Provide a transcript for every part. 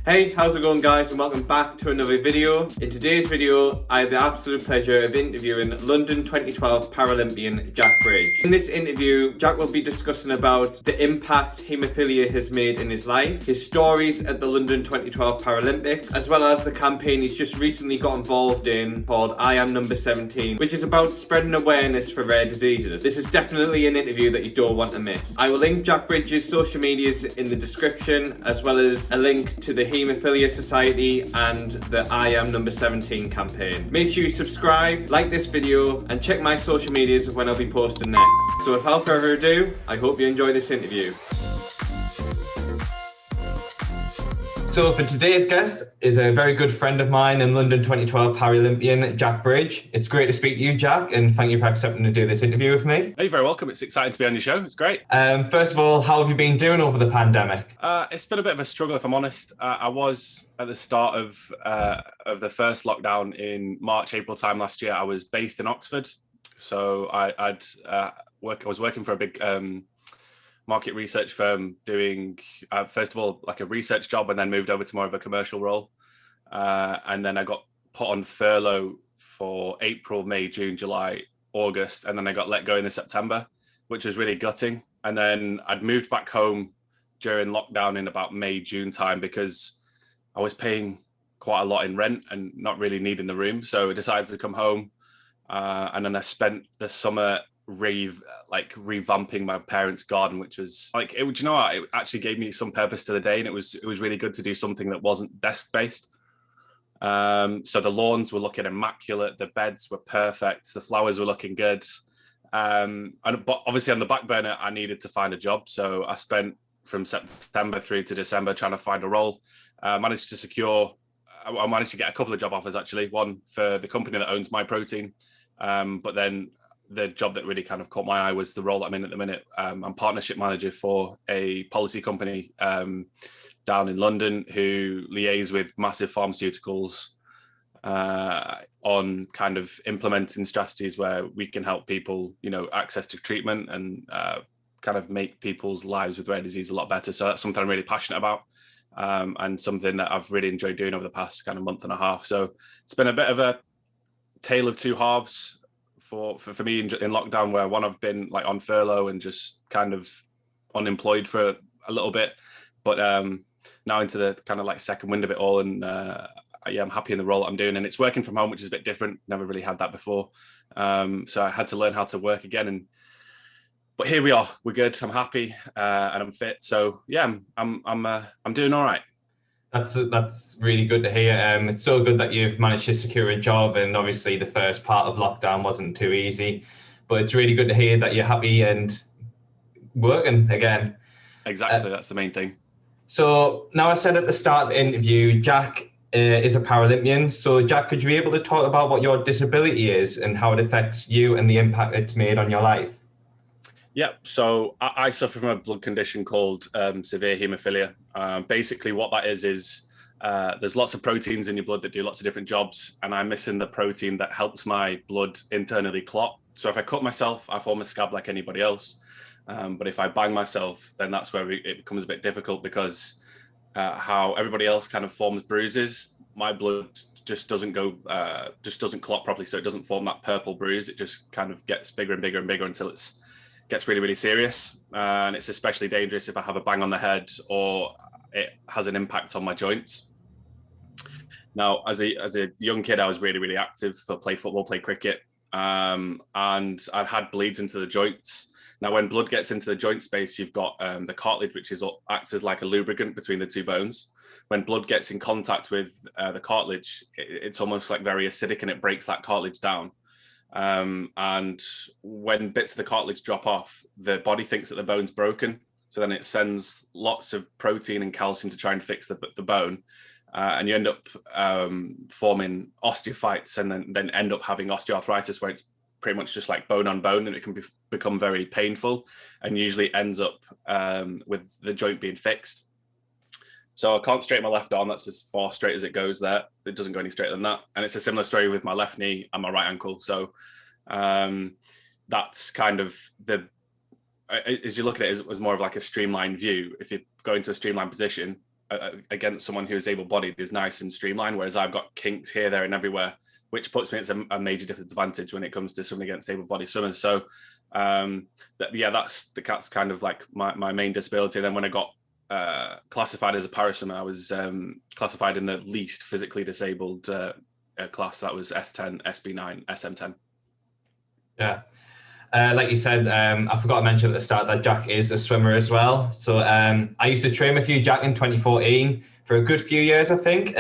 Hey, how's it going guys, and welcome back to another video. In today's video, I have the absolute pleasure of interviewing London 2012 Paralympian Jack Bridge. In this interview, Jack will be discussing about the impact haemophilia has made in his life, his stories at the London 2012 Paralympics, as well as the campaign he's just recently got involved in called I Am Number 17, which is about spreading awareness for rare diseases. This is definitely an interview that you don't want to miss. I will link Jack Bridge's social medias in the description, as well as a link to the Haemophilia Society and the I Am Number 17 campaign. Make sure you subscribe, like this video, and check my social medias of when I'll be posting next. So without further ado, I hope you enjoy this interview. So for today's guest is a very good friend of mine and London 2012 Paralympian, Jack Bridge. It's great to speak to you, Jack, and thank you for accepting to do this interview with me. You're very welcome. It's exciting to be on your show. It's great. First of all, how have you been doing over the pandemic? It's been a bit of a struggle, if I'm honest. I was at the start of the first lockdown in March, April time last year. I was based in Oxford, so I was working for a big market research firm, doing first of all like a research job, and then moved over to more of a commercial role, and then I got put on furlough for April, May, June, July, August, and then I got let go in the September, which was really gutting. And then I'd moved back home during lockdown in about May, June time, because I was paying quite a lot in rent and not really needing the room, so I decided to come home, and then I spent the summer revamping my parents' garden, which was like, it actually gave me some purpose to the day, and it was really good to do something that wasn't desk based. So the lawns were looking immaculate, the beds were perfect, the flowers were looking good, but obviously on the back burner I needed to find a job, so I spent from September through to December trying to find a role. I managed to get a couple of job offers, actually, one for the company that owns My Protein, but then the job that really kind of caught my eye was the role that I'm in at the minute. I'm partnership manager for a policy company down in London who liaise with massive pharmaceuticals on kind of implementing strategies where we can help people, access to treatment and kind of make people's lives with rare disease a lot better. So that's something I'm really passionate about, and something that I've really enjoyed doing over the past kind of month and a half. So it's been a bit of a tale of two halves for me in lockdown, where one I've been like on furlough and just kind of unemployed for a little bit, but now into the kind of like second wind of it all, and I'm happy in the role that I'm doing, and it's working from home, which is a bit different. Never really had that before, so I had to learn how to work again, but here we are. We're good. I'm happy, and I'm fit. So yeah, I'm doing all right. That's really good to hear. It's so good that you've managed to secure a job, and obviously the first part of lockdown wasn't too easy, but it's really good to hear that you're happy and working again. Exactly, that's the main thing. So now, I said at the start of the interview, Jack is a Paralympian. So Jack, could you be able to talk about what your disability is and how it affects you and the impact it's made on your life? Yeah, so I suffer from a blood condition called severe haemophilia. Basically what that is there's lots of proteins in your blood that do lots of different jobs, and I'm missing the protein that helps my blood internally clot. So if I cut myself, I form a scab like anybody else. But if I bang myself, then that's where it becomes a bit difficult, because how everybody else kind of forms bruises, my blood just doesn't clot properly, so it doesn't form that purple bruise. It just kind of gets bigger and bigger and bigger until it gets really, really serious. And it's especially dangerous if I have a bang on the head or it has an impact on my joints. Now, as a young kid, I was really, really active. I played football, played cricket, and I've had bleeds into the joints. Now, when blood gets into the joint space, you've got the cartilage, which acts as like a lubricant between the two bones. When blood gets in contact with the cartilage, it's almost like very acidic, and it breaks that cartilage down. And when bits of the cartilage drop off, the body thinks that the bone's broken. So then it sends lots of protein and calcium to try and fix the bone. And you end up forming osteophytes, and then end up having osteoarthritis, where it's pretty much just like bone on bone, and it can become very painful, and usually ends up with the joint being fixed. So I can't straighten my left arm. That's as far straight as it goes there. It doesn't go any straighter than that. And it's a similar story with my left knee and my right ankle. So that's kind of as you look at it, as more of like a streamlined view. If you go into a streamlined position, against someone who is able-bodied is nice and streamlined, whereas I've got kinks here, there, and everywhere, which puts me at a major disadvantage when it comes to swimming against able-bodied swimmers. So that's kind of like my main disability. And then when I got classified as a para swimmer, I was classified in the least physically disabled class. That was S10, SB9, SM10. Yeah. Like you said, I forgot to mention at the start that Jack is a swimmer as well. So I used to train with you, Jack, in 2014 for a good few years, I think.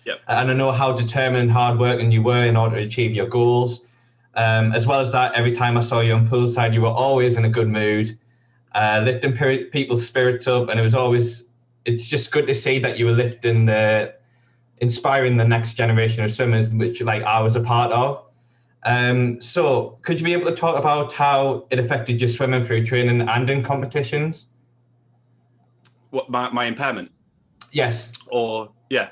Yep. And I know how determined and hardworking you were in order to achieve your goals. As well as that, every time I saw you on poolside, you were always in a good mood, lifting people's spirits up. And it's just good to see that you were inspiring the next generation of swimmers, which like I was a part of. So could you be able to talk about how it affected your swimming through training and in competitions? What, my impairment? Yes. Or yeah.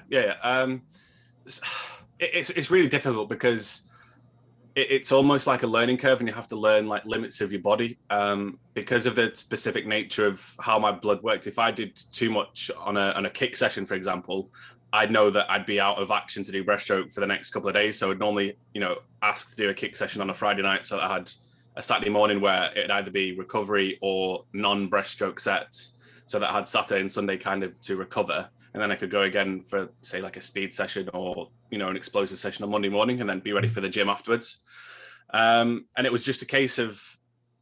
It's really difficult because it's almost like a learning curve, and you have to learn like limits of your body because of the specific nature of how my blood works. If I did too much on a kick session, for example, I'd know that I'd be out of action to do breaststroke for the next couple of days. So I'd normally, ask to do a kick session on a Friday night, so that I had a Saturday morning where it'd either be recovery or non-breaststroke sets, so that I had Saturday and Sunday kind of to recover. And then I could go again for, say, like a speed session or, an explosive session on Monday morning, and then be ready for the gym afterwards. And it was just a case of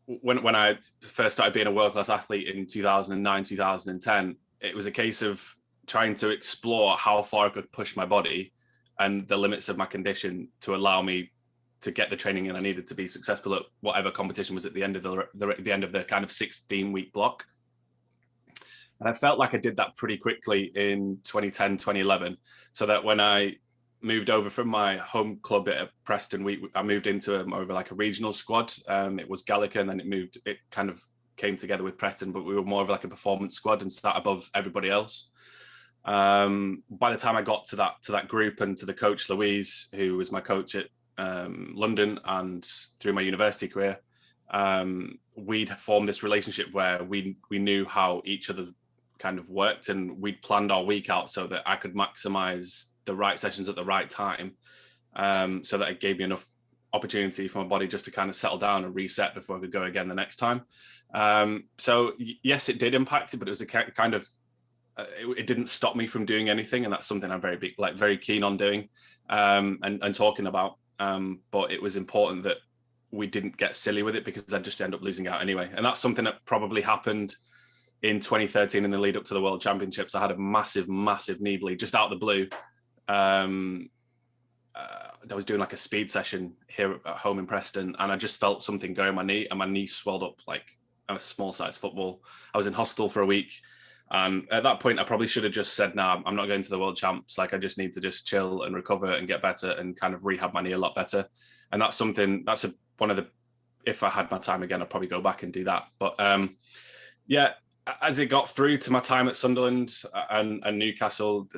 when I first started being a world-class athlete in 2009, 2010, it was a case of trying to explore how far I could push my body and the limits of my condition to allow me to get the training I needed to be successful at whatever competition was at the end of the kind of 16-week block. And I felt like I did that pretty quickly in 2010, 2011, so that when I moved over from my home club at Preston, I moved into more of like a regional squad. It was Gallica, and then it kind of came together with Preston, but we were more of like a performance squad and sat above everybody else. By the time I got to that group and to the coach Louise, who was my coach at London and through my university career, we'd formed this relationship where we knew how each other kind of worked, and we'd planned our week out so that I could maximize the right sessions at the right time, so that it gave me enough opportunity for my body just to kind of settle down and reset before I could go again the next time. So yes, it did impact it, but it was a kind of it didn't stop me from doing anything, and that's something I'm very keen on doing and talking about. But it was important that we didn't get silly with it, because I'd just end up losing out anyway. And that's something that probably happened in 2013 in the lead up to the World Championships. I had a massive knee bleed just out of the blue. I was doing like a speed session here at home in Preston, and I just felt something go in my knee, and my knee swelled up like a small size football. I was in hospital for a week. And at that point, I probably should have just said, "No, I'm not going to the World Champs. Like, I just need to just chill and recover and get better and kind of rehab my knee a lot better." And that's one of the, if I had my time again, I'd probably go back and do that. But yeah, as it got through to my time at Sunderland and Newcastle,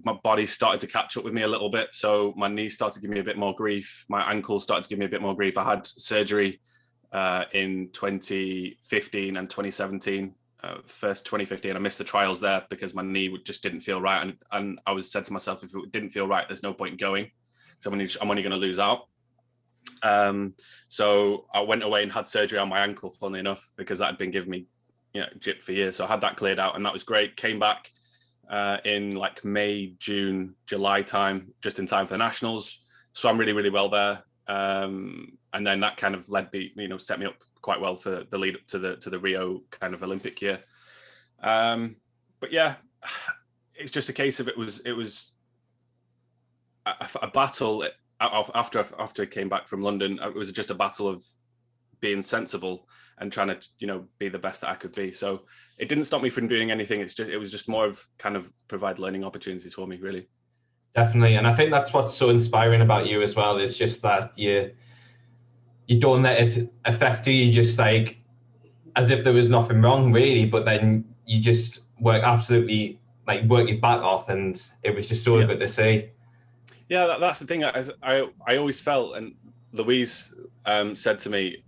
my body started to catch up with me a little bit. So my knee started to give me a bit more grief. My ankle started to give me a bit more grief. I had surgery in 2015 and 2017. First 2015, I missed the trials there because my knee just didn't feel right, and I was said to myself, if it didn't feel right, there's no point in going, so I'm only going to lose out. So I went away and had surgery on my ankle, funnily enough, because that had been giving me jip for years. So I had that cleared out, and that was great. Came back in like May, June, July time, just in time for the nationals. So I'm really well there, and then that kind of set me up quite well for the lead up to the Rio kind of Olympic year. But yeah, it's just a case of it was a battle after I came back from London. It was just a battle of being sensible and trying to be the best that I could be. So it didn't stop me from doing anything. It was just more of kind of provide learning opportunities for me, really. Definitely. And I think that's what's so inspiring about you as well, is just that you don't let it affect you. You just like, as if there was nothing wrong really, but then you just work your back off, and it was just so good to see. Yeah, that's the thing. I always felt, and Louise said to me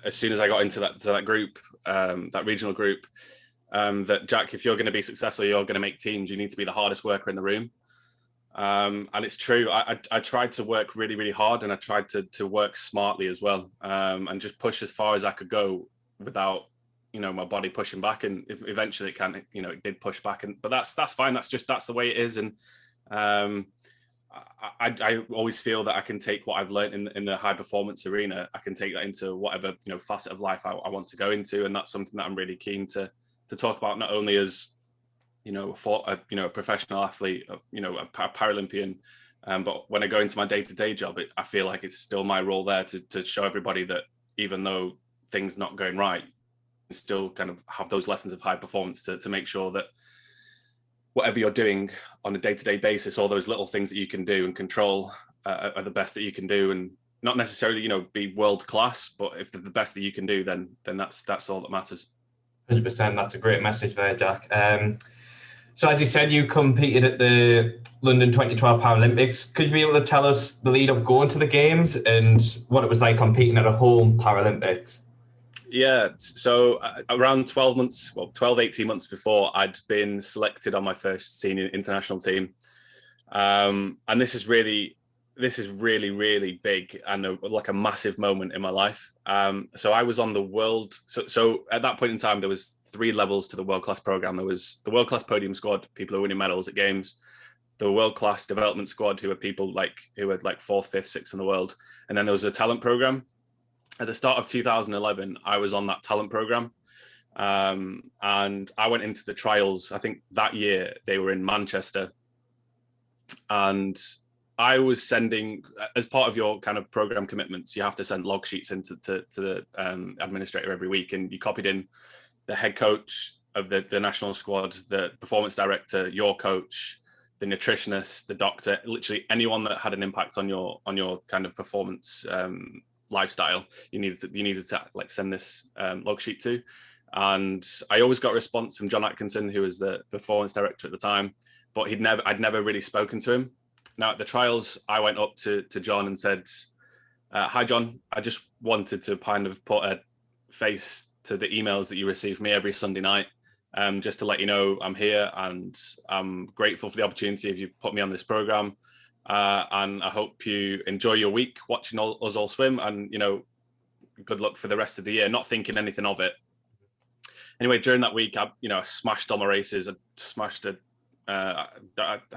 as soon as I got into that group, that regional group, that Jack, if you're going to be successful, you're going to make teams, you need to be the hardest worker in the room. And it's true. I tried to work really, really hard, and I tried to work smartly as well, and just push as far as I could go without, my body pushing back. And eventually it did push back, but that's fine. That's the way it is. And I always feel that I can take what I've learned in the high performance arena. I can take that into whatever facet of life I want to go into, and that's something that I'm really keen to talk about, not only as a professional athlete, a Paralympian, but when I go into my day-to-day job, I feel like it's still my role there to show everybody that even though things not going right, you still kind of have those lessons of high performance to make sure that whatever you're doing on a day-to-day basis, all those little things that you can do and control are the best that you can do, and not necessarily be world class, but if they're the best that you can do, then that's all that matters. 100%. That's a great message there, Jack. So as you said, you competed at the London 2012 Paralympics. Could you be able to tell us the lead up going to the games and what it was like competing at a home Paralympics? Yeah, so around 18 months before, I'd been selected on my first senior international team. And this is really, really big and like a massive moment in my life. So I was on the world. So at that point in time, there was 3 levels to the world-class program. There was the world-class podium squad, people who are winning medals at games, the world-class development squad, who are people who were 4th, 5th, 6th in the world. And then there was a talent program. At the start of 2011, I was on that talent program. And I went into the trials. I think that year they were in Manchester. And I was sending, as part of your kind of program commitments, you have to send log sheets into to the administrator every week. And you copied in the head coach of the national squad, the performance director, your coach, the nutritionist, the doctor, literally anyone that had an impact on your kind of performance lifestyle. You needed to send this log sheet to. And I always got a response from John Atkinson, who was the performance director at the time, but I'd never really spoken to him. Now at the trials, I went up to John and said, "Hi, John. I just wanted to kind of put a face to the emails that you receive from me every Sunday night, just to let you know I'm here, and I'm grateful for the opportunity if you put me on this program. And I hope you enjoy your week watching us all swim, and good luck for the rest of the year." Not thinking anything of it. Anyway, during that week, I smashed all my races. I smashed I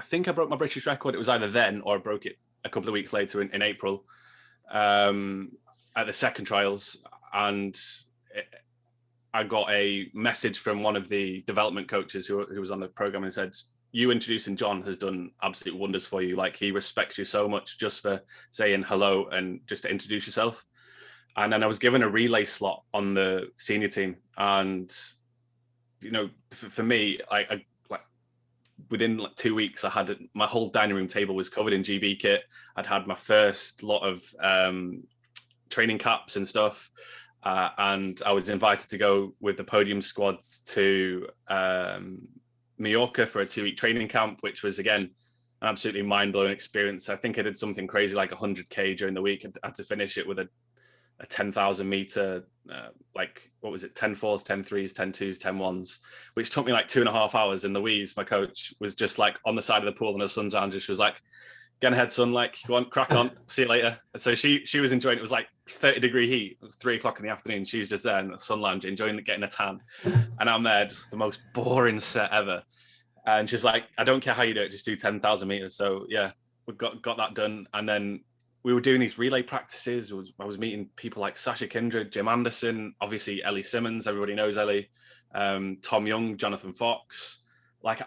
think I broke my British record. It was either then or I broke it a couple of weeks later in April at the second trials. And I got a message from one of the development coaches who was on the program and said, "You introducing John has done absolute wonders for you. He respects you so much just for saying hello and just to introduce yourself." And then I was given a relay slot on the senior team. And, for me, within 2 weeks, I had my whole dining room table was covered in GB kit. I'd had my first lot of training caps and stuff. And I was invited to go with the podium squads to Mallorca for a 2-week training camp, which was, again, an absolutely mind-blowing experience. I think I did something crazy like 100K during the week. I had to finish it with a 10,000 meter, 10 fours, 10 threes, 10 twos, 10 ones, which took me 2.5 hours. And Louise, my coach, was just on the side of the pool in the sun's out, and just was like, "Get ahead, son, go on, crack on, see you later." So she was enjoying it. It was 30-degree heat. It was 3:00 in the afternoon. She's just there in the sun lounge, enjoying getting a tan. And I'm there, just the most boring set ever. And she's like, "I don't care how you do it, just do 10,000 meters." So yeah, we got that done. And then we were doing these relay practices. I was meeting people like Sasha Kindred, Jim Anderson, obviously Ellie Simmons. Everybody knows Ellie. Tom Young, Jonathan Fox.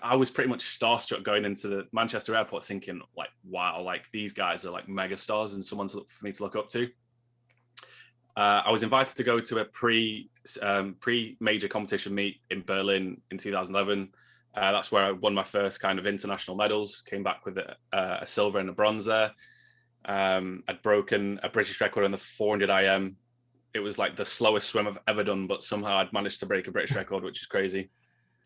I was pretty much starstruck going into the Manchester airport thinking, wow, these guys are mega stars and someone for me to look up to. I was invited to go to a pre-major competition meet in Berlin in 2011. That's where I won my first kind of international medals, came back with a silver and a bronze there. I'd broken a British record on the 400 IM. It was the slowest swim I've ever done, but somehow I'd managed to break a British record, which is crazy.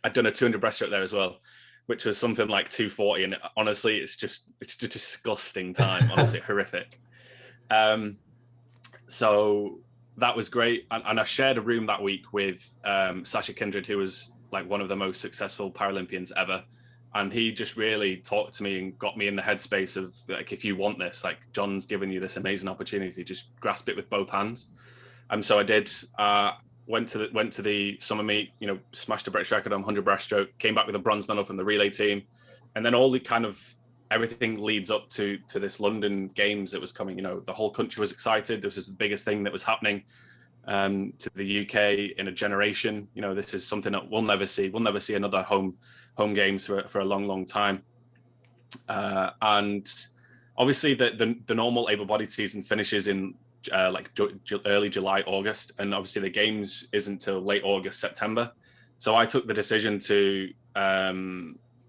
I'd done a 200 breaststroke there as well, which was something like 240. And honestly, it's just a disgusting time, honestly, horrific. So that was great. And I shared a room that week with Sasha Kindred, who was like one of the most successful Paralympians ever. And he just really talked to me and got me in the headspace of like, if you want this, like John's given you this amazing opportunity, just grasp it with both hands. And so I did. Went to the summer meet, you know, smashed a British record on 100 breaststroke, came back with a bronze medal from the relay team, and then all the kind of everything leads up to this London Games that was coming. You know, the whole country was excited. This was the biggest thing that was happening to the UK in a generation. You know, this is something that we'll never see. We'll never see another home games for a long time. And obviously the normal able-bodied season finishes in like early July, August, and obviously the games isn't till late August, September. So I took the decision to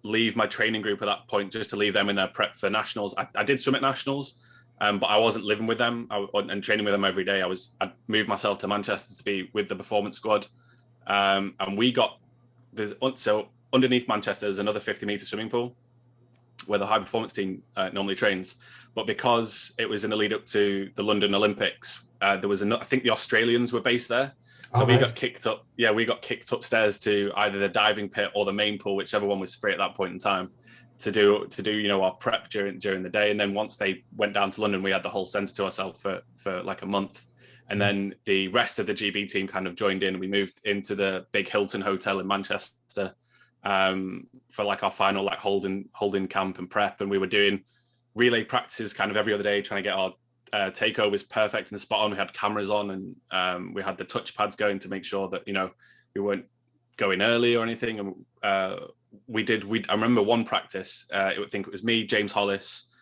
leave my training group at that point, just to leave them in their prep for nationals. I did swim at nationals, but I wasn't living with them and training with them every day. I'd moved myself to Manchester to be with the performance squad, and so underneath Manchester there's another 50-meter swimming pool where the high performance team normally trains. But because it was in the lead up to the London Olympics, there was I think the Australians were based there. So we got kicked up. Yeah, we got kicked upstairs to either the diving pit or the main pool, whichever one was free at that point in time, to do you know, our prep during the day. And then once they went down to London, we had the whole centre to ourselves for like a month. And then the rest of the GB team kind of joined in. We moved into the big Hilton Hotel in Manchester for like our final like holding camp and prep. And we were doing relay practices kind of every other day, trying to get our takeovers perfect and spot on. We had cameras on, and we had the touch pads going to make sure that, you know, we weren't going early or anything. And I remember one practice, I think it was me, James Hollis,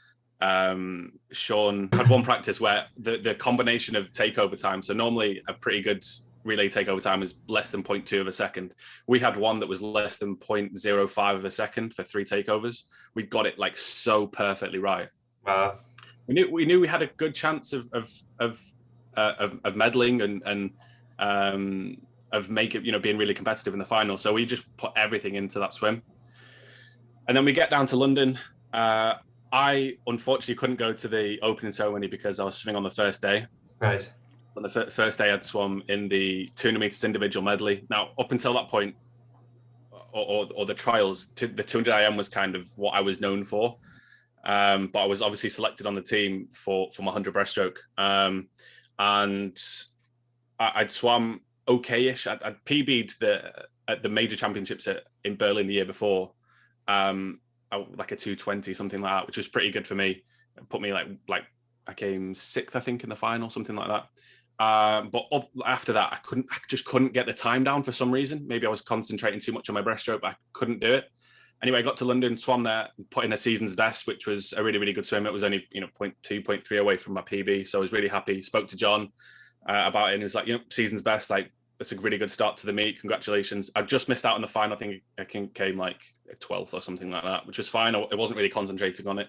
Sean had one practice where the combination of takeover time. So normally a pretty good relay takeover time is less than 0.2 of a second. We had one that was less than 0.05 of a second for 3 takeovers. We got it like so perfectly right. Wow. We knew we had a good chance of medaling and of making, you know, being really competitive in the final. So we just put everything into that swim. And then we get down to London. I unfortunately couldn't go to the opening ceremony because I was swimming on the first day. Right. On the first day, I'd swum in the 200 meters individual medley. Now, up until that point, or the trials, the 200 IM was kind of what I was known for. But I was obviously selected on the team for my 100 breaststroke. And I'd swam okay-ish. I'd PB'd at the major championships in Berlin the year before, like a 220, something like that, which was pretty good for me. It put me like I came 6th, I think, in the final, something like that. But after that, I just couldn't get the time down for some reason. Maybe I was concentrating too much on my breaststroke, but I couldn't do it. Anyway, I got to London, swam there, put in a season's best, which was a really, really good swim. It was only, you know, 0.2, 0.3 away from my PB. So I was really happy. Spoke to John about it, and he was like, you know, season's best, like, that's a really good start to the meet. Congratulations. I just missed out on the final. I think came like 12th or something like that, which was fine. I wasn't really concentrating on it.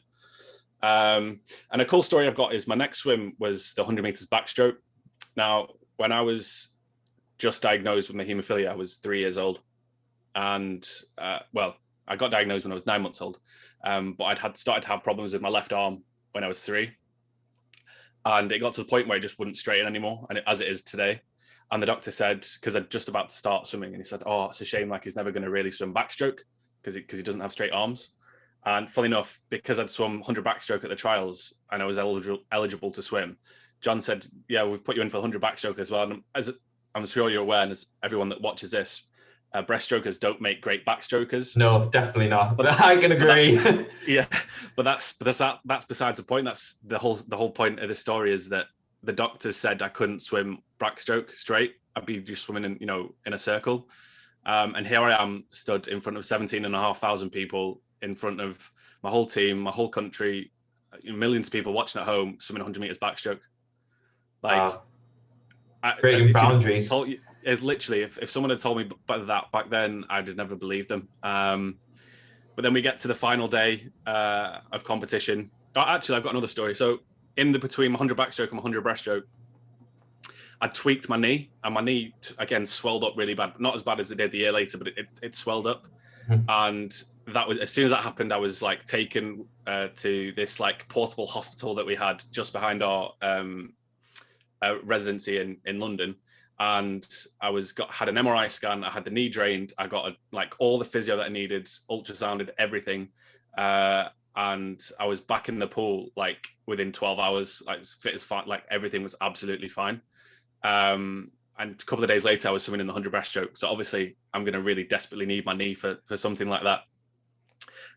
And a cool story I've got is my next swim was the 100 meters backstroke. Now, when I was just diagnosed with my haemophilia, I was 3 years old. And, I got diagnosed when I was 9 months old, but I'd started to have problems with my left arm when I was 3. And it got to the point where it just wouldn't straighten anymore, and as it is today. And the doctor said, because I'm just about to start swimming, and he said, oh, it's a shame, like he's never going to really swim backstroke because he doesn't have straight arms. And funny enough, because I'd swum 100 backstroke at the trials and I was eligible to swim, John said, yeah, we've put you in for 100 backstroke as well. And as I'm sure you're aware, and as everyone that watches this, breaststrokers don't make great backstrokers. No, definitely not. But I can agree. But that's besides the point. That's the whole point of this story is that the doctors said I couldn't swim backstroke straight. I'd be just swimming in a circle. And here I am stood in front of 17,500 people, in front of my whole team, my whole country, millions of people watching at home, swimming 100 meters backstroke. Like, breaking boundaries. It's literally, if someone had told me that back then, I'd have never believed them. But then we get to the final day of competition. Oh, actually, I've got another story. So in between 100 backstroke and 100 breaststroke, I tweaked my knee, and my knee again swelled up really bad. Not as bad as it did the year later, but it swelled up. And that was, as soon as that happened, I was like taken to this like portable hospital that we had just behind our residency in London. and had an MRI scan. I had the knee drained. I got like all the physio that I needed, ultrasounded, everything. And I was back in the pool like within 12 hours, like fit as fine, like everything was absolutely fine. And a couple of days later, I was swimming in the 100 breaststroke. So obviously, I'm going to really desperately need my knee for something like that.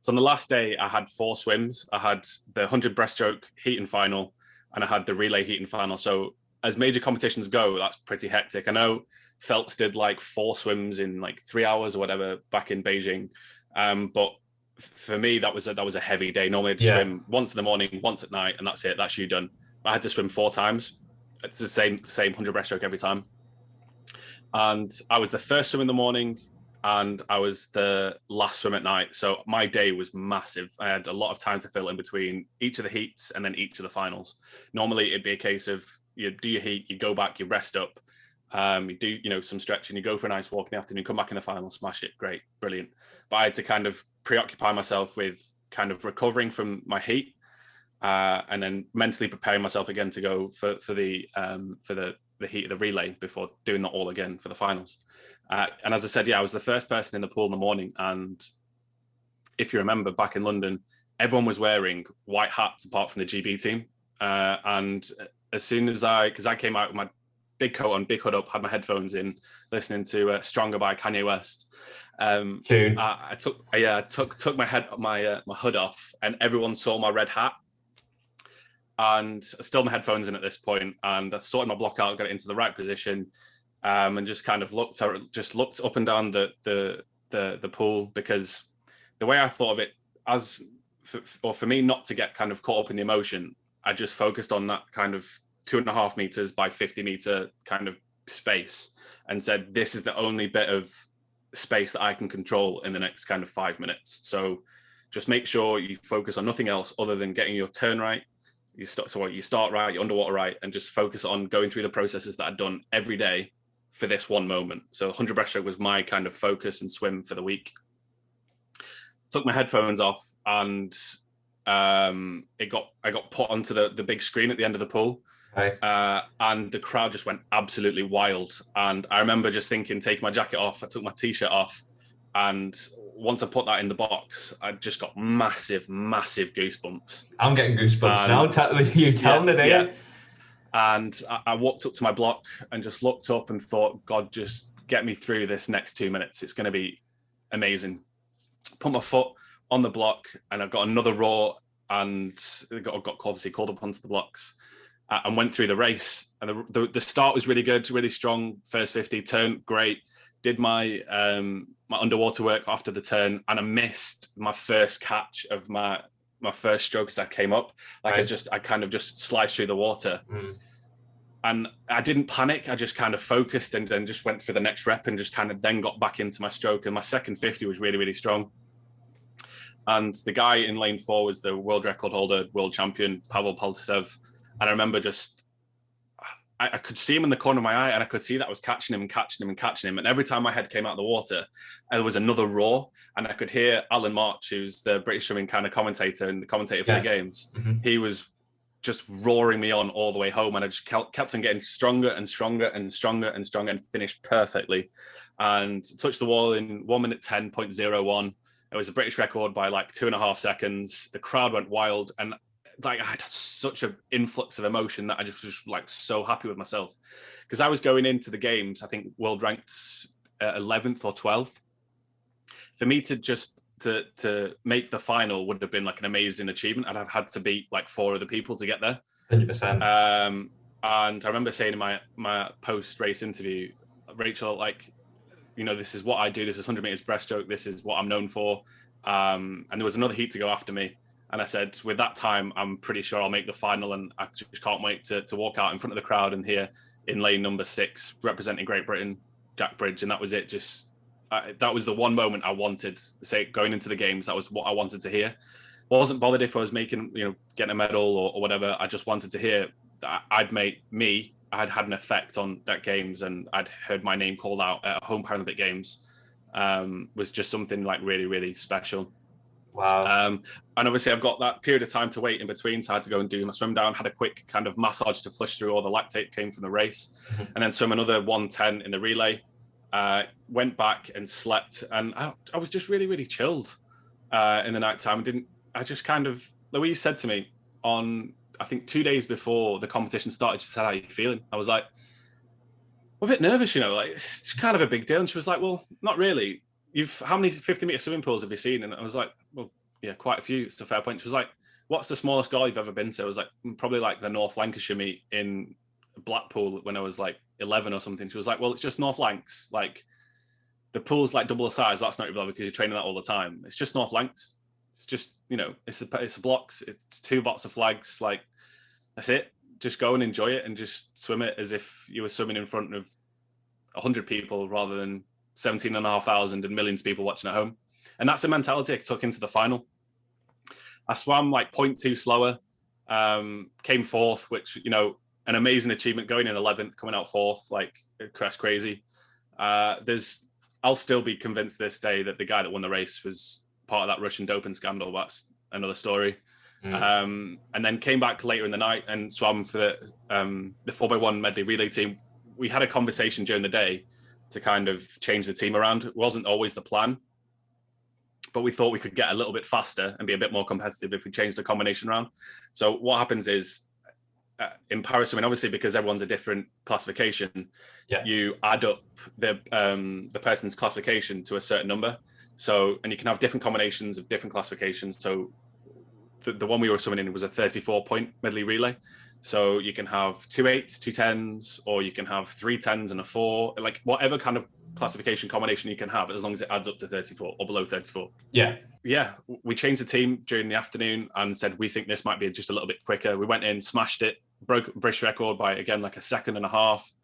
So on the last day, I had 4 swims. I had the 100 breaststroke heat and final, and I had the relay heat and final. So as major competitions go, that's pretty hectic. I know Phelps did like 4 swims in like 3 hours or whatever back in Beijing, but for me, that was a heavy day. Normally I'd swim once in the morning, once at night, and that's it. That's you done. I had to swim 4 times. It's the same 100 breaststroke every time. And I was the first swim in the morning, and I was the last swim at night. So my day was massive. I had a lot of time to fill in between each of the heats and then each of the finals. Normally it'd be a case of you do your heat, you go back, you rest up, you do some stretching, you go for a nice walk in the afternoon, come back in the final, smash it, great, brilliant. But I had to kind of preoccupy myself with kind of recovering from my heat, and then mentally preparing myself again to go for the heat of the relay before doing that all again for the finals. And as I said, I was the first person in the pool in the morning. And if you remember back in London, everyone was wearing white hats apart from the GB team. And as soon as because I came out with my big coat on, big hood up, had my headphones in, listening to "Stronger" by Kanye West. I took my hood off, and everyone saw my red hat. And I still had my headphones in at this point, and I sorted my block out, got it into the right position, and just kind of looked up and down the pool, because the way I thought of it, for me not to get kind of caught up in the emotion, I just focused on that kind of 2.5 meters by 50 meter kind of space, and said, this is the only bit of space that I can control in the next kind of 5 minutes. So just make sure you focus on nothing else other than getting your turn right. You start right, you underwater right, and just focus on going through the processes that I'd done every day for this one moment. So 100 breaststroke was my kind of focus and swim for the week. Took my headphones off, and I got put onto the big screen at the end of the pool. Right. And the crowd just went absolutely wild. And I remember just thinking, taking my jacket off, I took my t-shirt off, and once I put that in the box, I just got massive goosebumps. I'm getting goosebumps now. Telling it, yeah. And I walked up to my block and just looked up and thought, God, just get me through this next 2 minutes. It's going to be amazing. Put my foot on the block, and I've got another row, and got obviously called up onto the blocks, and went through the race. And the start was really good, really strong. First 50 turn, great. Did my my underwater work after the turn, and I missed my first catch of my first stroke as I came up. Like, right. I kind of just sliced through the water. And I didn't panic. I just kind of focused, and then just went for the next rep, and just kind of then got back into my stroke. And my second 50 was really, really strong. And the guy in lane 4 was the world record holder, world champion, Pavel Poltsev. And I remember I could see him in the corner of my eye, and I could see that I was catching him. And every time my head came out of the water, there was another roar, and I could hear Alan March, who's the British swimming kind of commentator and the commentator for the games. Mm-hmm. He was just roaring me on all the way home, and I just kept on getting stronger and finished perfectly, and touched the wall in 1 minute 10.01. It was a British record by like 2.5 seconds. The crowd went wild, and like I had such an influx of emotion that I just was like so happy with myself, because I was going into the games, I think world ranked 11th or 12th. For me to make the final would have been like an amazing achievement. I'd have had to beat like 4 other people to get there. 100%. And I remember saying in my post-race interview, Rachel, like, this is what I do. This is 100 meters breaststroke. This is what I'm known for. And there was another heat to go after me. And I said, with that time, I'm pretty sure I'll make the final, and I just can't wait to walk out in front of the crowd and here in lane number 6, representing Great Britain, Jack Bridge. And that was it. Just that was the one moment I wanted to say going into the games. That was what I wanted to hear. I wasn't bothered if I was making, getting a medal or whatever. I just wanted to hear that I had had an effect on that games, and I'd heard my name called out at home Paralympic games. Was just something like really, really special. Wow. And obviously I've got that period of time to wait in between, so I had to go and do my swim down, had a quick kind of massage to flush through all the lactate came from the race, and then swim another 1:10 in the relay. Went back and slept, and I was just really, really chilled in the night time. Louise said to me on, I think 2 days before the competition started, she said, "How are you feeling?" I was like, I'm a bit nervous, like it's kind of a big deal. And she was like, "Well, not really. How many 50-meter swimming pools have you seen?" And I was like, "Well, yeah, quite a few. It's a fair point." She was like, "What's the smallest goal you've ever been to?" I was like, "Probably like the North Lancashire meet in Blackpool when I was like 11 or something." She was like, "Well, it's just North Lancs. Like the pool's like double the size, but that's not your bother because you're training that all the time. It's just North Lancs. It's just, it's a blocks. It's 2 bots of flags. Like that's it. Just go and enjoy it and just swim it as if you were swimming in front of 100 people rather than 17,500 and millions of people watching at home." And that's the mentality I took into the final. I swam like 0.2 slower, came 4th, which, an amazing achievement, going in 11th, coming out 4th, like that's crazy. I'll still be convinced this day that the guy that won the race was part of that Russian doping scandal. That's another story. And then came back later in the night and swam for the 4x1 medley relay team. We had a conversation during the day to kind of change the team around. It wasn't always the plan, but we thought we could get a little bit faster and be a bit more competitive if we changed the combination around. So what happens is in Paris, obviously because everyone's a different classification, you add up the person's classification to a certain number. So, and you can have different combinations of different classifications. So the one we were swimming in was a 34-point medley relay. So you can have 2 8s, 2 10s, or you can have 3 10s and a 4, like whatever kind of classification combination you can have, as long as it adds up to 34 or below 34. Yeah, we changed the team during the afternoon and said, we think this might be just a little bit quicker. We went in, smashed it, broke British record by, again, like a 1.5 seconds.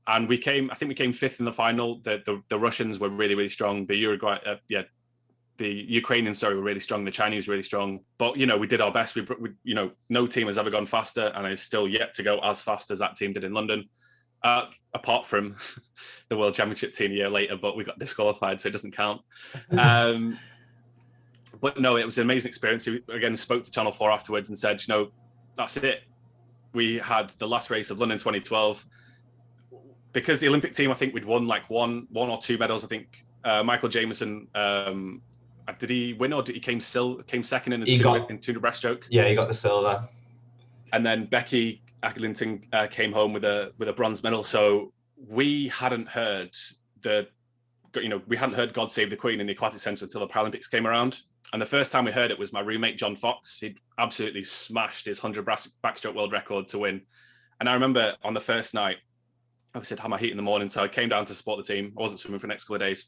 And we came 5th in the final. The Russians were really, really strong. The Ukrainians, were really strong. The Chinese were really strong. But, we did our best. We no team has ever gone faster, and is still yet to go as fast as that team did in London. Apart from the World Championship team a year later, but we got disqualified, so it doesn't count. But no, it was an amazing experience. We, again, spoke to Channel 4 afterwards and said, that's it. We had the last race of London 2012. Because the Olympic team, I think we'd won like one or 2 medals. I think Michael Jameson, did he win or did he came second in the tuna breaststroke? Yeah, he got the silver. And then Becky Acklington came home with a bronze medal. So we hadn't heard God Save the Queen in the Aquatic Centre until the Paralympics came around. And the first time we heard it was my roommate, John Fox. He'd absolutely smashed his 100 backstroke world record to win. And I remember on the first night, I said, had my heat in the morning. So I came down to support the team. I wasn't swimming for the next couple of days.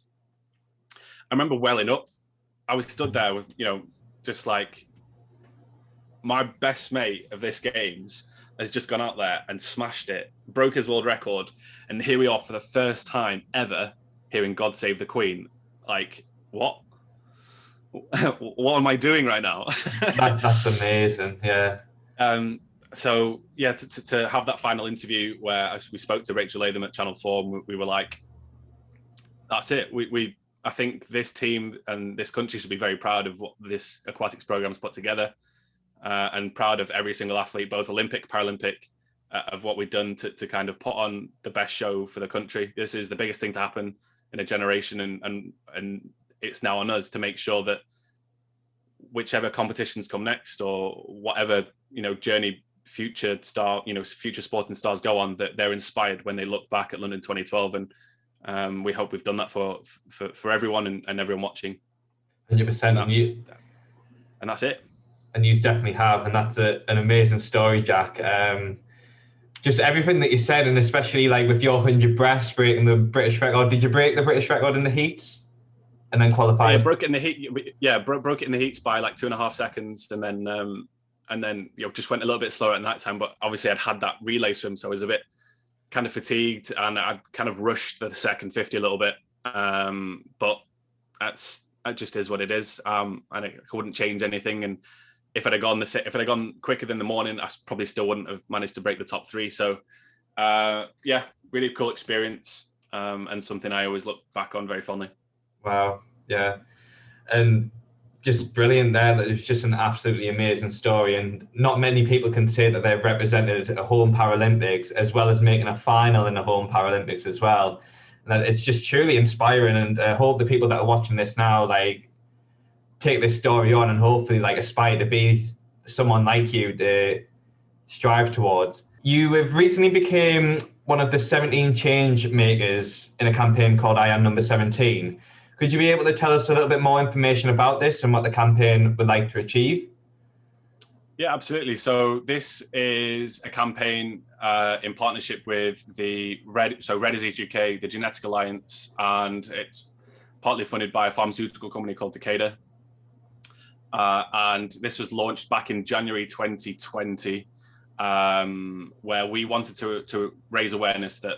I remember welling up. I was stood there with, just like my best mate of this games has just gone out there and smashed it, broke his world record. And here we are for the first time ever hearing God Save the Queen. Like, what? What am I doing right now? That's amazing. Yeah. So yeah, to have that final interview where we spoke to Rachel Latham at Channel 4, and we were like, that's it. I think this team and this country should be very proud of what this aquatics program's put together, and proud of every single athlete, both Olympic, Paralympic, of what we've done to kind of put on the best show for the country. This is the biggest thing to happen in a generation, and it's now on us to make sure that whichever competitions come next, or whatever journey future sporting stars go on, that they're inspired when they look back at London 2012, and we hope we've done that for everyone and everyone watching. 100%. And that's it. And you definitely have, and that's an amazing story, Jack. Just everything that you said, and especially like with your 100 breast breaking the British record. Did you break the British record in the heats and then qualify? Yeah, broke it in the heat. Yeah, broke it in the heats by like 2.5 seconds, and then just went a little bit slower at night time. But obviously I'd had that relay swim, so I was a bit kind of fatigued, and I'd kind of rushed the second 50 a little bit. But that just is what it is. And I wouldn't change anything. And if I'd have gone quicker than the morning, I probably still wouldn't have managed to break the top 3. So yeah, really cool experience, and something I always look back on very fondly. Wow. Yeah. And just brilliant there. That it's just an absolutely amazing story, and not many people can say that they've represented a home Paralympics as well as making a final in a home Paralympics as well. And that it's just truly inspiring, and I hope the people that are watching this now like take this story on and hopefully like aspire to be someone like you to strive towards. You have recently became one of the 17 change makers in a campaign called I Am Number 17. Could you be able to tell us a little bit more information about this and what the campaign would like to achieve? Yeah, absolutely. So this is a campaign in partnership with the Rare Disease UK, the Genetic Alliance, and it's partly funded by a pharmaceutical company called Takeda. And this was launched back in January 2020, where we wanted to raise awareness that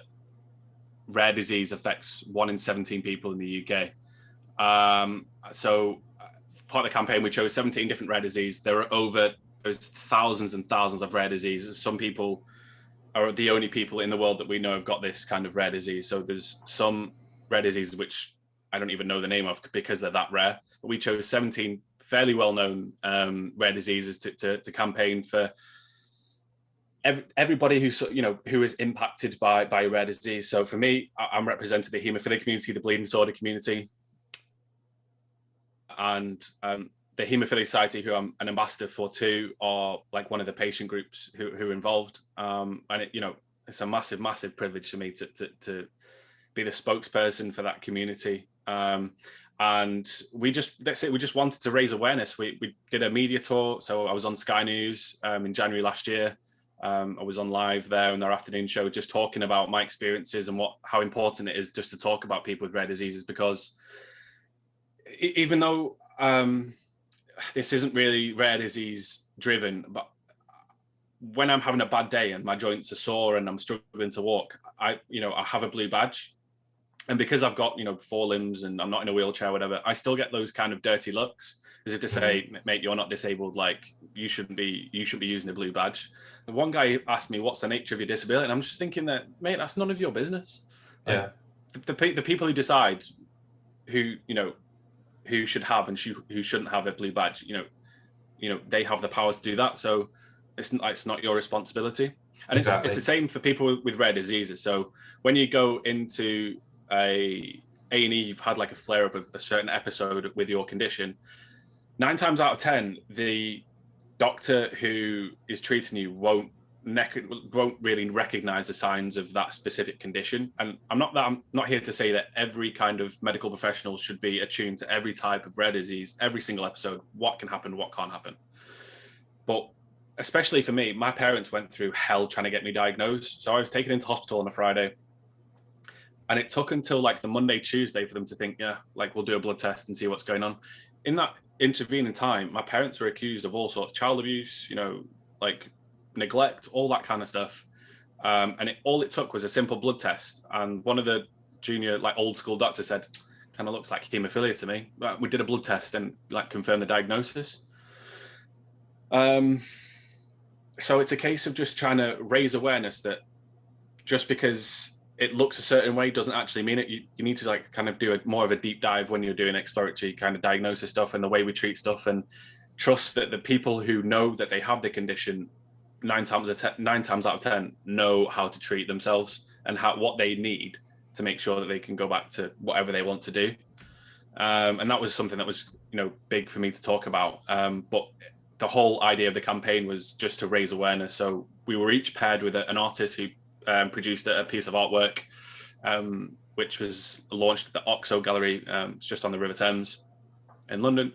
rare disease affects 1 in 17 people in the UK. So part of the campaign, we chose 17 different rare diseases. There's thousands and thousands of rare diseases. Some people are the only people in the world that we know have got this kind of rare disease. So there's some rare diseases which I don't even know the name of because they're that rare. But we chose 17 fairly well-known rare diseases to campaign for everybody who is impacted by a rare disease. So for me, I'm representing the haemophilia community, the bleeding disorder community, and the Haemophilia Society, who I'm an ambassador for too, are like one of the patient groups who are involved. And it's a massive, massive privilege for me to be the spokesperson for that community. And we just wanted to raise awareness. We did a media tour. So I was on Sky News in January last year. I was on live there in their afternoon show, just talking about my experiences and how important it is just to talk about people with rare diseases, because even though this isn't really rare disease driven, but when I'm having a bad day and my joints are sore and I'm struggling to walk, I have a blue badge. And because I've got, 4 limbs and I'm not in a wheelchair or whatever, I still get those kind of dirty looks, as if to say, mate, you're not disabled. Like you shouldn't be using a blue badge. And one guy asked me, what's the nature of your disability? And I'm just thinking that, mate, that's none of your business. Yeah. The people who decide who should have and who shouldn't have a blue badge, they have the powers to do that. So it's not your responsibility. And exactly. It's the same for people with rare diseases. So when you go into A&E, you've had like a flare up of a certain episode with your condition, 9 times out of 10, the doctor who is treating you won't really recognize the signs of that specific condition. And I'm not here to say that every kind of medical professional should be attuned to every type of rare disease, every single episode, what can happen, what can't happen. But especially for me, my parents went through hell trying to get me diagnosed. So I was taken into hospital on a Friday, and it took until like the Monday, Tuesday for them to think, yeah, like we'll do a blood test and see what's going on. In that intervening time, my parents were accused of all sorts of child abuse, like neglect, all that kind of stuff. And all it took was a simple blood test. And one of the junior, like old school doctors said, kind of looks like haemophilia to me. We did a blood test and like confirmed the diagnosis. So it's a case of just trying to raise awareness that just because it looks a certain way doesn't actually mean it. You need to like kind of do more of a deep dive when you're doing exploratory kind of diagnosis stuff and the way we treat stuff, and trust that the people who know that they have the condition 9 times out of 10 know how to treat themselves and what they need to make sure that they can go back to whatever they want to do. And that was something that was, big for me to talk about. But the whole idea of the campaign was just to raise awareness. So we were each paired with an artist who produced a piece of artwork, which was launched at the Oxo Gallery. It's just on the River Thames in London.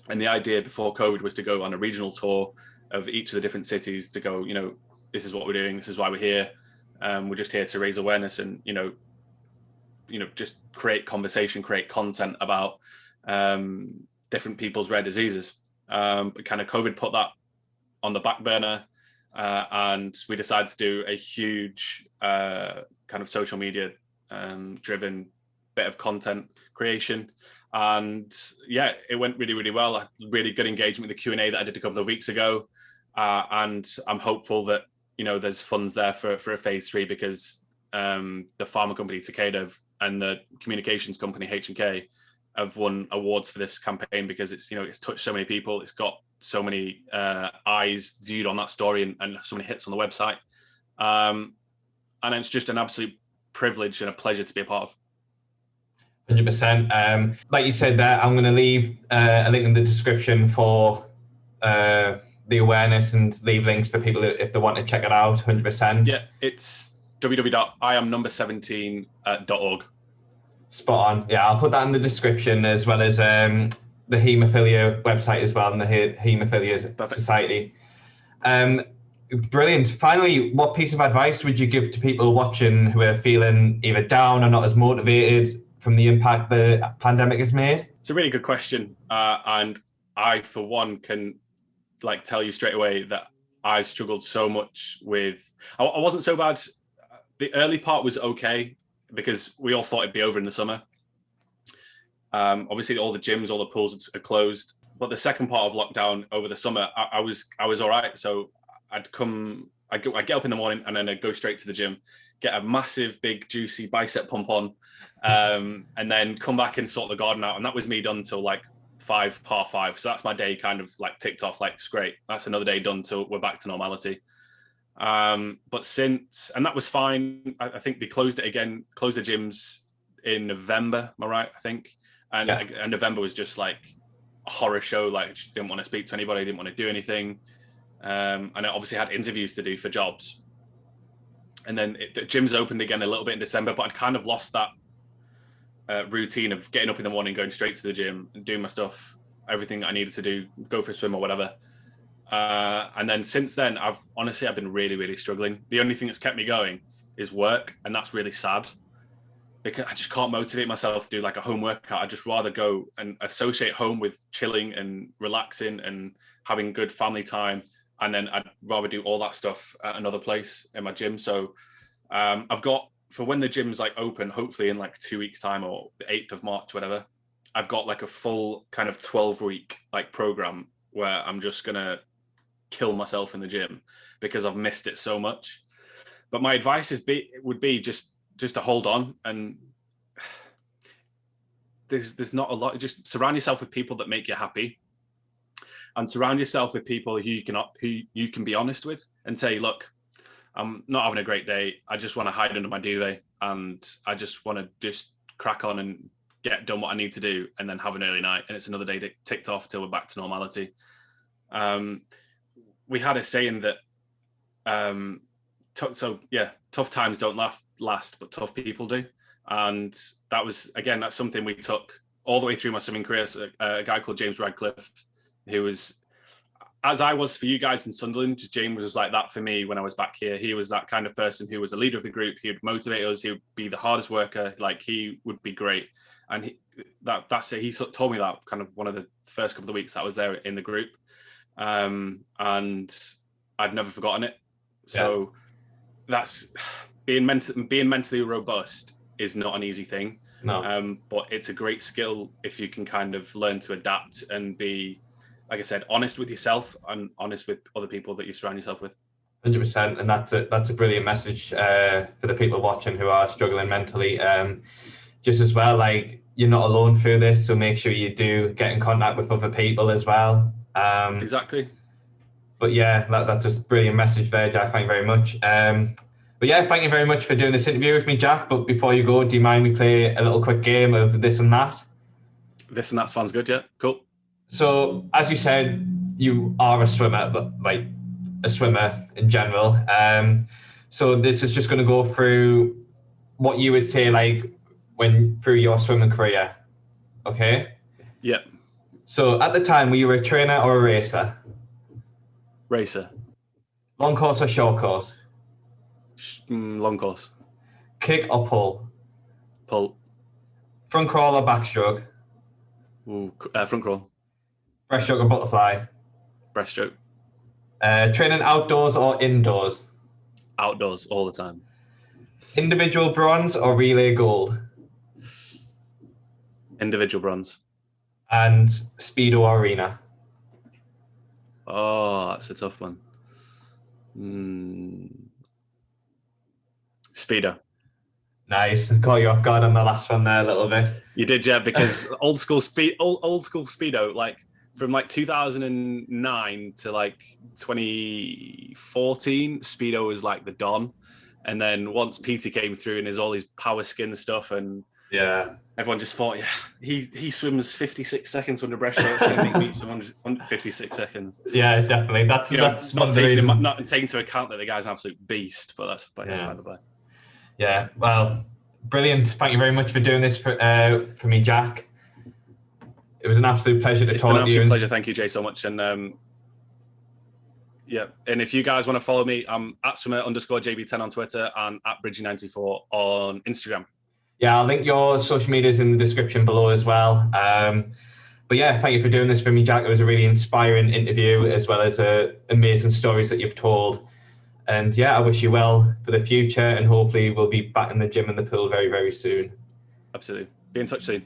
And the idea before COVID was to go on a regional tour of each of the different cities to go, this is what we're doing, this is why we're here. We're just here to raise awareness and, just create conversation, create content about different people's rare diseases. But kind of COVID put that on the back burner, and we decided to do a huge kind of social media driven bit of content creation. And yeah, it went really, really well. Really good engagement with the Q&A that I did a couple of weeks ago. And I'm hopeful that, there's funds there for a phase 3, because the pharma company Takeda and the communications company H&K have won awards for this campaign because it's, you know, it's touched so many people. It's got so many eyes viewed on that story and so many hits on the website. And it's just an absolute privilege and a pleasure to be a part of. 100%. Like you said there, I'm going to leave a link in the description for the awareness and leave links for people if they want to check it out. 100%. Yeah, it's www.iamnumber17.org. Spot on. Yeah, I'll put that in the description, as well as the Haemophilia website as well, and the Haemophilia Society. Brilliant. Finally, what piece of advice would you give to people watching who are feeling either down or not as motivated from the impact the pandemic has made? It's a really good question, and I, for one, can tell you straight away that I struggled so much with. I wasn't so bad. The early part was okay because we all thought it'd be over in the summer. Obviously, all the gyms, all the pools are closed. But the second part of lockdown over the summer, I was all right. So I'd get up in the morning and then I'd go straight to the gym, get a massive, big, juicy bicep pump on, and then come back and sort the garden out. And that was me done till 5:30. So that's my day kind of ticked off. It's great. That's another day done till we're back to normality. But since, and that was fine. I think they closed it again, closed the gyms in November. Am I right? I think. And November was just a horror show. Just didn't want to speak to anybody, didn't want to do anything. And I obviously had interviews to do for jobs. And then the gyms opened again a little bit in December, but I'd kind of lost that routine of getting up in the morning, going straight to the gym and doing my stuff, everything I needed to do, go for a swim or whatever. And then since then, I've been really, really struggling. The only thing that's kept me going is work. And that's really sad because I just can't motivate myself to do a home workout. I'd just rather go and associate home with chilling and relaxing and having good family time. And then I'd rather do all that stuff at another place in my gym. So I've got, for when the gym's open, hopefully in 2 weeks time or the 8th of March, whatever, I've got a full kind of 12-week program where I'm just going to kill myself in the gym because I've missed it so much. But my advice would be just to hold on, and there's not a lot. Just surround yourself with people that make you happy, and surround yourself with people who you can be honest with and say, look, I'm not having a great day. I just want to hide under my duvet and I just want to just crack on and get done what I need to do and then have an early night. And it's another day ticked off till we're back to normality. We had a saying that, tough times don't last, but tough people do. And that's something we took all the way through my swimming career. So, a guy called James Radcliffe, who was, as I was for you guys in Sunderland, James was like that for me when I was back here. He was that kind of person who was a leader of the group. He would motivate us. He would be the hardest worker. He would be great. And he told me that kind of one of the first couple of weeks that I was there in the group. And I've never forgotten it. So that's being mentally robust is not an easy thing. No. But it's a great skill if you can kind of learn to adapt and be, like I said, honest with yourself and honest with other people that you surround yourself with. 100%, and that's a brilliant message for the people watching who are struggling mentally. Just as well, you're not alone through this, so make sure you do get in contact with other people as well. Exactly. But yeah, that's a brilliant message there, Jack. Thank you very much. But yeah, thank you very much for doing this interview with me, Jack. But before you go, do you mind we play a little quick game of this and that? This and that sounds good, yeah. Cool. So, as you said, you are a swimmer, but a swimmer in general. So this is just going to go through what you would say through your swimming career. Okay? Yeah. So at the time, were you a trainer or a racer? Racer. Long course or short course? Long course. Kick or pull? Pull. Front crawl or backstroke? Front crawl. Breaststroke or butterfly? Breaststroke. Training outdoors or indoors? Outdoors all the time. Individual bronze or relay gold? Individual bronze. And speedo or arena? Oh, that's a tough one. Speedo. Nice. Caught you off guard on the last one there a little bit. You did, yeah, because old school speedo, like from like 2009 to like 2014, speedo was like the don. And then once PT came through and there's all these power skin stuff, and yeah, everyone just thought, yeah, he swims 56 seconds under breaststroke. It's going to make me swim 56 seconds. Yeah, definitely. That's not taking into account that the guy's an absolute beast, but that's by the way. Yeah, well, brilliant. Thank you very much for doing this for me, Jack. It was an absolute pleasure to talk to you. It's been an absolute pleasure. Thank you, Jay, so much. And yeah, and if you guys want to follow me, I'm at @swimmer_JB10 on Twitter and at Bridgie94 on Instagram. Yeah, I'll link your social medias in the description below as well. But yeah, thank you for doing this for me, Jack. It was a really inspiring interview, as well as amazing stories that you've told. And yeah, I wish you well for the future, and hopefully we'll be back in the gym and the pool very, very soon. Absolutely. Be in touch soon.